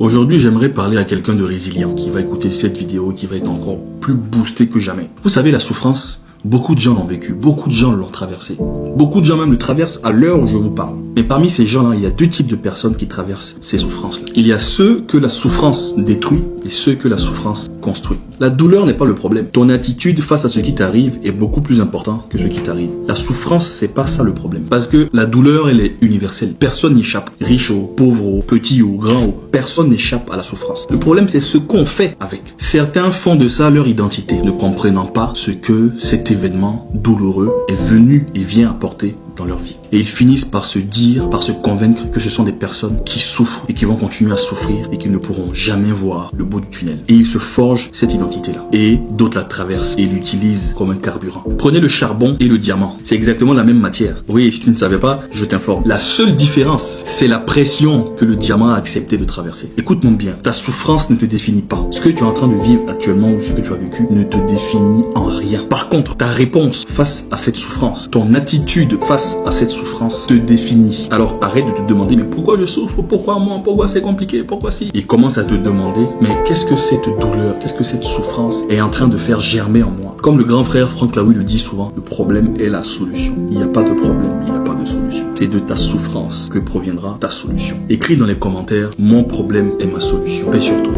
Aujourd'hui, j'aimerais parler à quelqu'un de résilient qui va écouter cette vidéo, qui va être encore plus boosté que jamais. Vous savez, la souffrance, beaucoup de gens l'ont vécu, beaucoup de gens l'ont traversé. Beaucoup de gens même le traversent à l'heure où je vous parle. Mais parmi ces gens-là, il y a deux types de personnes qui traversent ces souffrances-là. Il y a ceux que la souffrance détruit et ceux que la souffrance construit. La douleur n'est pas le problème. Ton attitude face à ce qui t'arrive est beaucoup plus important que ce qui t'arrive. La souffrance, c'est pas ça le problème. Parce que la douleur, elle est universelle. Personne n'y échappe. Riche ou pauvre ou petit ou grand ou personne n'échappe à la souffrance. Le problème, c'est ce qu'on fait avec. Certains font de ça leur identité, ne comprenant pas ce que cet événement douloureux est venu et vient apporter dans leur vie. Et ils finissent par se dire, par se convaincre que ce sont des personnes qui souffrent et qui vont continuer à souffrir et qui ne pourront jamais voir le bout du tunnel. Et ils se forgent cette identité-là. Et d'autres la traversent et l'utilisent comme un carburant. Prenez le charbon et le diamant. C'est exactement la même matière. Oui, si tu ne savais pas, je t'informe. La seule différence, c'est la pression que le diamant a accepté de traverser. Écoute-moi bien, ta souffrance ne te définit pas. Ce que tu es en train de vivre actuellement ou ce que tu as vécu ne te définit en rien. Par contre, ta réponse face à cette souffrance, ton attitude face à cette souffrance te définit. Alors arrête de te demander mais pourquoi je souffre, pourquoi moi, pourquoi c'est compliqué, pourquoi si. Et commence à te demander mais qu'est-ce que cette douleur, qu'est-ce que cette souffrance est en train de faire germer en moi. Comme le grand frère Franck Laoui le dit souvent, le problème est la solution. Il n'y a pas de problème, il n'y a pas de solution. C'est de ta souffrance que proviendra ta solution. Écris dans les commentaires mon problème est ma solution. Paix sur toi.